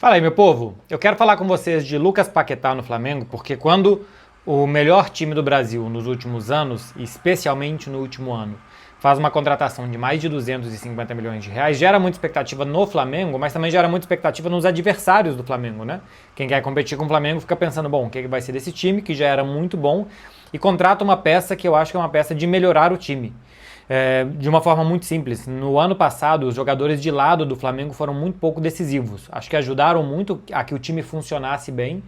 Fala aí, meu povo. Eu quero falar com vocês de Lucas Paquetá no Flamengo, porque quando o melhor time do Brasil nos últimos anos, e especialmente no último ano, faz uma contratação de mais de 250 milhões de reais, gera muita expectativa no Flamengo, mas também gera muita expectativa nos adversários do Flamengo, né? Quem quer competir com o Flamengo fica pensando, bom, o que vai ser desse time, que já era muito bom, e contrata uma peça que eu acho que é uma peça de melhorar o time. De uma forma muito simples. No ano passado, os jogadores de lado do Flamengo foram muito pouco decisivos. Acho que ajudaram muito a que o time funcionasse bem,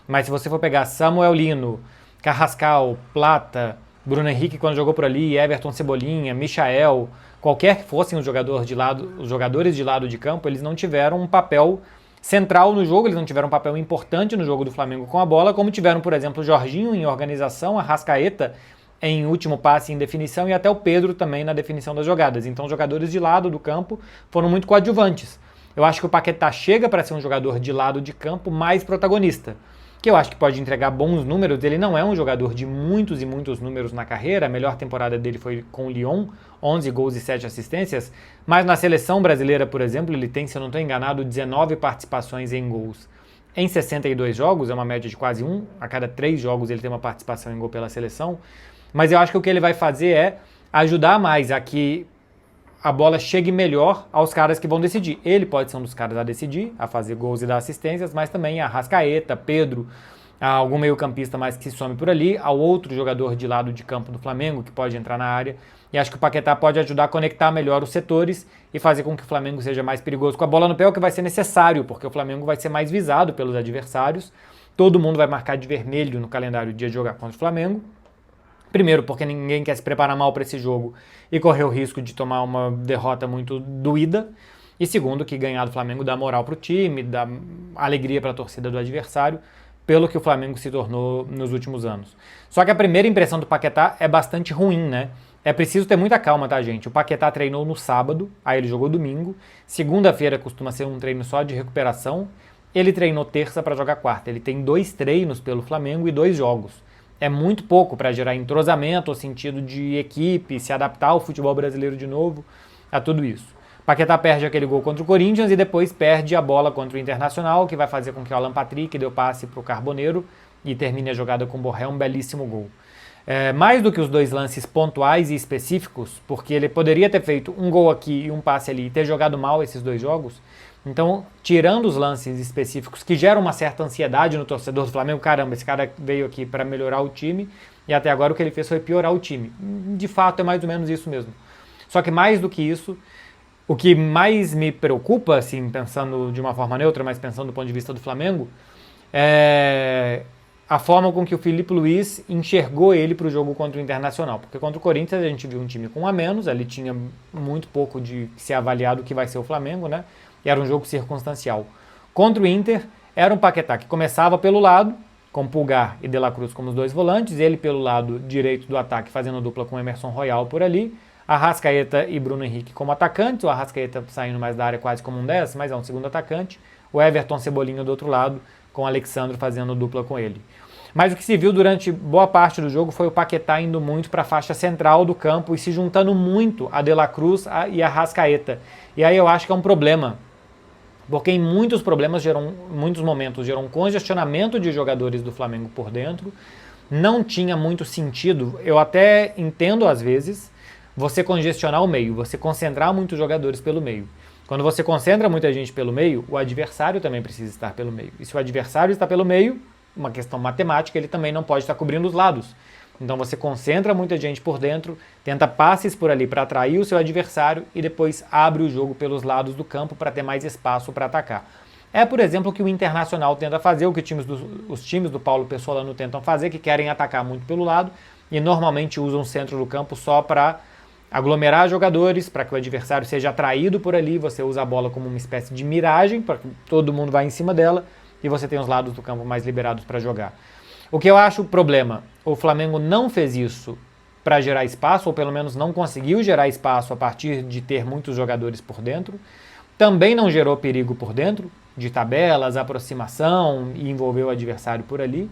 mas se você for pegar Samuel Lino, Carrascal, Plata, Bruno Henrique quando jogou por ali, Everton Cebolinha, Michael, qualquer que fossem os jogadores de lado de campo, eles não tiveram um papel central no jogo, eles não tiveram um papel importante no jogo do Flamengo com a bola, como tiveram, por exemplo, o Jorginho em organização, a Arrascaeta em último passe em definição e até o Pedro também na definição das jogadas. Então, os jogadores de lado do campo foram muito coadjuvantes. Eu acho que o Paquetá chega para ser um jogador de lado de campo mais protagonista, que eu acho que pode entregar bons números. Ele não é um jogador de muitos e muitos números na carreira, a melhor temporada dele foi com o Lyon, 11 gols e 7 assistências, mas na seleção brasileira, por exemplo, ele tem, se eu não estou enganado, 19 participações em gols. Em 62 jogos, é uma média de quase um, a cada 3 jogos ele tem uma participação em gol pela seleção. Mas eu acho que o que ele vai fazer é ajudar mais a que a bola chegue melhor aos caras que vão decidir. Ele pode ser um dos caras a decidir, a fazer gols e dar assistências, mas também a Arrascaeta, Pedro, algum meio-campista mais que se some por ali, ao outro jogador de lado de campo do Flamengo que pode entrar na área. E acho que o Paquetá pode ajudar a conectar melhor os setores e fazer com que o Flamengo seja mais perigoso com a bola no pé, o que vai ser necessário, porque o Flamengo vai ser mais visado pelos adversários. Todo mundo vai marcar de vermelho no calendário de dia de jogar contra o Flamengo. Primeiro, porque ninguém quer se preparar mal para esse jogo e correr o risco de tomar uma derrota muito doída. E segundo, que ganhar do Flamengo dá moral para o time, dá alegria para a torcida do adversário, pelo que o Flamengo se tornou nos últimos anos. Só que a primeira impressão do Paquetá é bastante ruim, né? É preciso ter muita calma, tá, gente? O Paquetá treinou no sábado, aí ele jogou domingo. Segunda-feira costuma ser um treino só de recuperação. Ele treinou terça para jogar quarta. Ele tem 2 treinos pelo Flamengo e 2 jogos. É muito pouco para gerar entrosamento, o sentido de equipe, se adaptar ao futebol brasileiro de novo, a tudo isso. Paquetá perde aquele gol contra o Corinthians e depois perde a bola contra o Internacional, que vai fazer com que o Alan Patrick dê o passe para o Carboneiro e termine a jogada com o Borré, um belíssimo gol. Mais do que os 2 lances pontuais e específicos, porque ele poderia ter feito um gol aqui e um passe ali e ter jogado mal esses 2 jogos. Então, tirando os lances específicos que geram uma certa ansiedade no torcedor do Flamengo, caramba, esse cara veio aqui para melhorar o time e até agora o que ele fez foi piorar o time. De fato, é mais ou menos isso mesmo. Só que mais do que isso, o que mais me preocupa, assim, pensando de uma forma neutra, mas pensando do ponto de vista do Flamengo, é a forma com que o Filipe Luís enxergou ele para o jogo contra o Internacional. Porque contra o Corinthians a gente viu um time com um a menos, ali tinha muito pouco de se avaliar do que vai ser o Flamengo, né? Era um jogo circunstancial. Contra o Inter, era um Paquetá que começava pelo lado, com Pulgar e De La Cruz como os 2 volantes, ele pelo lado direito do ataque fazendo dupla com Emerson Royal por ali, Arrascaeta e Bruno Henrique como atacantes, o Arrascaeta saindo mais da área quase como um 10, mas é um segundo atacante, o Everton Cebolinha do outro lado, com o Alexandre fazendo dupla com ele. Mas o que se viu durante boa parte do jogo foi o Paquetá indo muito para a faixa central do campo e se juntando muito a De La Cruz e a Arrascaeta. E aí eu acho que é um problema, porque em muitos momentos gerou um congestionamento de jogadores do Flamengo por dentro, não tinha muito sentido, eu até entendo às vezes, você congestionar o meio, você concentrar muitos jogadores pelo meio. Quando você concentra muita gente pelo meio, o adversário também precisa estar pelo meio. E se o adversário está pelo meio, uma questão matemática, ele também não pode estar cobrindo os lados. Então você concentra muita gente por dentro, tenta passes por ali para atrair o seu adversário e depois abre o jogo pelos lados do campo para ter mais espaço para atacar. É, por exemplo, o que o Internacional tenta fazer, o que os times do Paulo Pessolano tentam fazer, que querem atacar muito pelo lado e normalmente usam o centro do campo só para aglomerar jogadores, para que o adversário seja atraído por ali, você usa a bola como uma espécie de miragem, para que todo mundo vá em cima dela e você tem os lados do campo mais liberados para jogar. O que eu acho o problema, o Flamengo não fez isso para gerar espaço, ou pelo menos não conseguiu gerar espaço a partir de ter muitos jogadores por dentro, também não gerou perigo por dentro, de tabelas, aproximação e envolver o adversário por ali,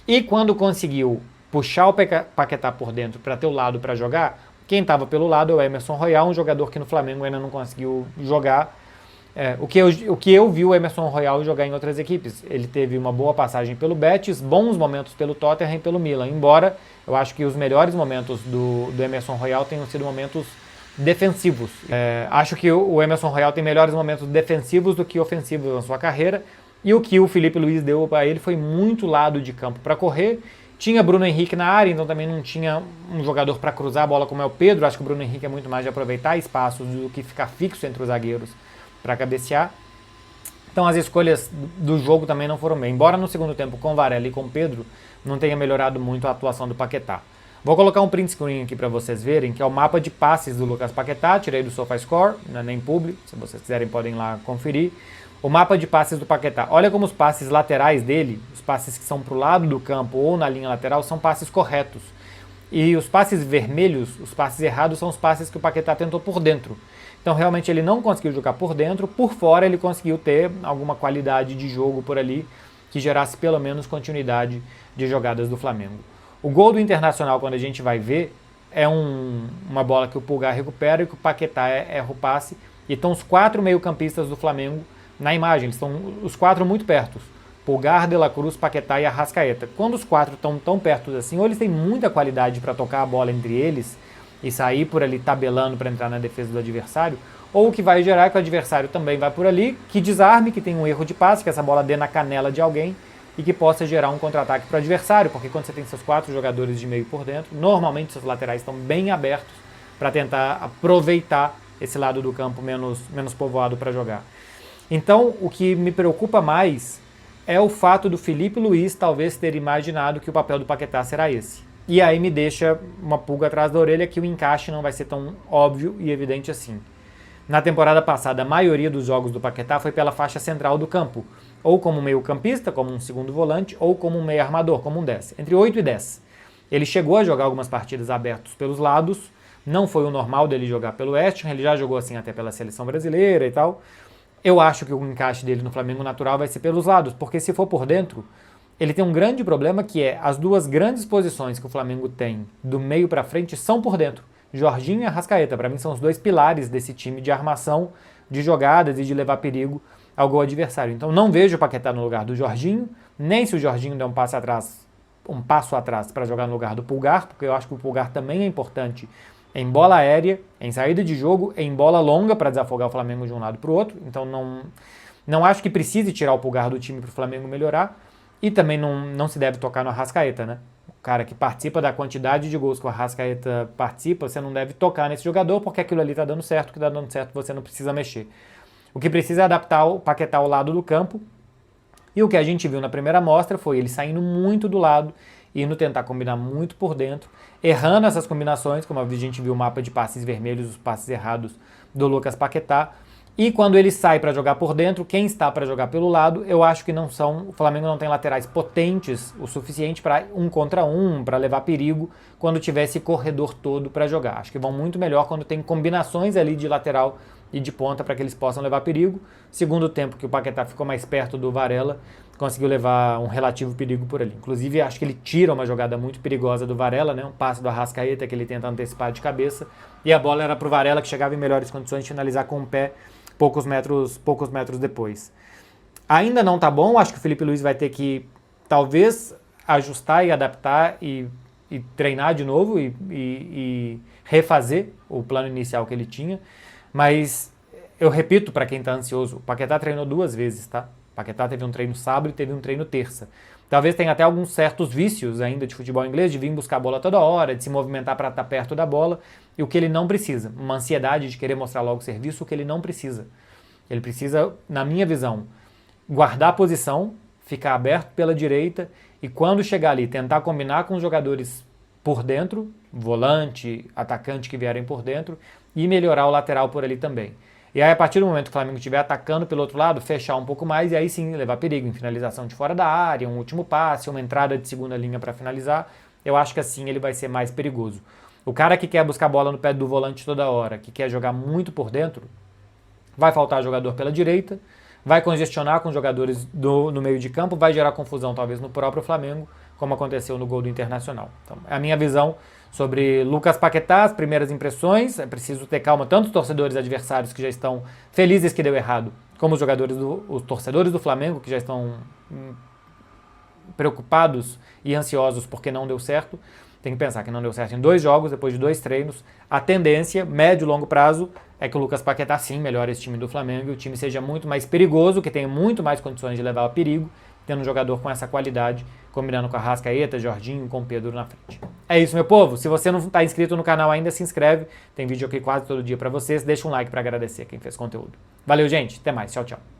e quando conseguiu puxar o Paquetá por dentro para ter o lado para jogar, quem estava pelo lado é o Emerson Royal, um jogador que no Flamengo ainda não conseguiu jogar O que eu vi o Emerson Royal jogar em outras equipes. Ele teve uma boa passagem pelo Betis, bons momentos pelo Tottenham e pelo Milan, embora eu acho que os melhores momentos do Emerson Royal tenham sido momentos defensivos. Acho que o Emerson Royal tem melhores momentos defensivos do que ofensivos na sua carreira, e o que o Felipe Luiz deu para ele foi muito lado de campo para correr. Tinha Bruno Henrique na área, então também não tinha um jogador para cruzar a bola como é o Pedro. Acho que o Bruno Henrique é muito mais de aproveitar espaços do que ficar fixo entre os zagueiros para cabecear. Então as escolhas do jogo também não foram bem. Embora no segundo tempo com Varela e com Pedro não tenha melhorado muito a atuação do Paquetá. Vou colocar um print screen aqui para vocês verem, que é o mapa de passes do Lucas Paquetá. Tirei do SofaScore, não é nem publi, se vocês quiserem podem lá conferir. O mapa de passes do Paquetá. Olha como os passes laterais dele, os passes que são para o lado do campo ou na linha lateral, são passes corretos. E os passes vermelhos, os passes errados, são os passes que o Paquetá tentou por dentro. Então realmente ele não conseguiu jogar por dentro, por fora ele conseguiu ter alguma qualidade de jogo por ali que gerasse pelo menos continuidade de jogadas do Flamengo. O gol do Internacional, quando a gente vai ver, é uma bola que o Pulgar recupera e que o Paquetá erra o passe. E estão os 4 meio-campistas do Flamengo na imagem, eles estão os 4 muito perto. Pulgar, De La Cruz, Paquetá e Arrascaeta. Quando os 4 estão tão perto assim, ou eles têm muita qualidade para tocar a bola entre eles e sair por ali tabelando para entrar na defesa do adversário, ou o que vai gerar é que o adversário também vai por ali, que desarme, que tenha um erro de passe, que essa bola dê na canela de alguém e que possa gerar um contra-ataque para o adversário, porque quando você tem seus 4 jogadores de meio por dentro, normalmente seus laterais estão bem abertos para tentar aproveitar esse lado do campo menos povoado para jogar. Então, o que me preocupa mais é o fato do Felipe Luiz talvez ter imaginado que o papel do Paquetá será esse. E aí me deixa uma pulga atrás da orelha que o encaixe não vai ser tão óbvio e evidente assim. Na temporada passada, a maioria dos jogos do Paquetá foi pela faixa central do campo, ou como meio campista, como um segundo volante, ou como um meio armador, como um 10, entre 8 e 10. Ele chegou a jogar algumas partidas abertas pelos lados, não foi o normal dele jogar pelo West Ham, ele já jogou assim até pela seleção brasileira e tal. Eu acho que o encaixe dele no Flamengo natural vai ser pelos lados, porque se for por dentro, ele tem um grande problema que é as duas grandes posições que o Flamengo tem do meio para frente são por dentro. Jorginho e Arrascaeta, para mim são os 2 pilares desse time de armação, de jogadas e de levar perigo ao gol adversário. Então não vejo o Paquetá no lugar do Jorginho, nem se o Jorginho der um passo atrás para jogar no lugar do Pulgar, porque eu acho que o Pulgar também é importante em bola aérea, em saída de jogo, em bola longa para desafogar o Flamengo de um lado para o outro. Então não acho que precise tirar o Pulgar do time para o Flamengo melhorar. E também não se deve tocar no Arrascaeta, né? O cara que participa da quantidade de gols que o Arrascaeta participa, você não deve tocar nesse jogador porque aquilo ali está dando certo, o que está dando certo você não precisa mexer. O que precisa é adaptar o Paquetá ao lado do campo. E o que a gente viu na primeira amostra foi ele saindo muito do lado, indo tentar combinar muito por dentro, errando essas combinações, como a gente viu o mapa de passes vermelhos, os passes errados do Lucas Paquetá. E quando ele sai para jogar por dentro, quem está para jogar pelo lado, eu acho que não são. O Flamengo não tem laterais potentes o suficiente para 1 contra 1, para levar perigo quando tiver esse corredor todo para jogar. Acho que vão muito melhor quando tem combinações ali de lateral e de ponta para que eles possam levar perigo. Segundo tempo que o Paquetá ficou mais perto do Varela, conseguiu levar um relativo perigo por ali. Inclusive, acho que ele tira uma jogada muito perigosa do Varela, né? Um passe do Arrascaeta que ele tenta antecipar de cabeça. E a bola era para o Varela, que chegava em melhores condições de finalizar com o pé poucos metros depois. Ainda não tá bom, acho que o Felipe Luiz vai ter que talvez ajustar e adaptar e treinar de novo e refazer o plano inicial que ele tinha, mas eu repito para quem tá ansioso, o Paquetá treinou 2 vezes, tá? O Paquetá teve um treino sábado e teve um treino terça. Talvez tenha até alguns certos vícios ainda de futebol inglês, de vir buscar a bola toda hora, de se movimentar para estar perto da bola, e o que ele não precisa, uma ansiedade de querer mostrar logo o serviço, o que ele não precisa. Ele precisa, na minha visão, guardar a posição, ficar aberto pela direita, e quando chegar ali, tentar combinar com os jogadores por dentro, volante, atacante que vierem por dentro, e melhorar o lateral por ali também. E aí, a partir do momento que o Flamengo estiver atacando pelo outro lado, fechar um pouco mais e aí sim levar perigo em finalização de fora da área, um último passe, uma entrada de segunda linha para finalizar. Eu acho que assim ele vai ser mais perigoso. O cara que quer buscar a bola no pé do volante toda hora, que quer jogar muito por dentro, vai faltar jogador pela direita, vai congestionar com jogadores no meio de campo, vai gerar confusão talvez no próprio Flamengo, como aconteceu no gol do Internacional. Então, é a minha visão Sobre Lucas Paquetá, as primeiras impressões, é preciso ter calma, tanto os torcedores adversários que já estão felizes que deu errado, como os torcedores do Flamengo que já estão preocupados e ansiosos porque não deu certo. Tem que pensar que não deu certo em 2 jogos, depois de 2 treinos. A tendência, médio e longo prazo, é que o Lucas Paquetá sim melhore esse time do Flamengo e o time seja muito mais perigoso, que tenha muito mais condições de levar a perigo, tendo um jogador com essa qualidade, combinando com a Arrascaeta, Jorginho, com o Pedro na frente. É isso, meu povo. Se você não está inscrito no canal ainda, se inscreve. Tem vídeo aqui quase todo dia para vocês. Deixa um like para agradecer quem fez conteúdo. Valeu, gente. Até mais. Tchau, tchau.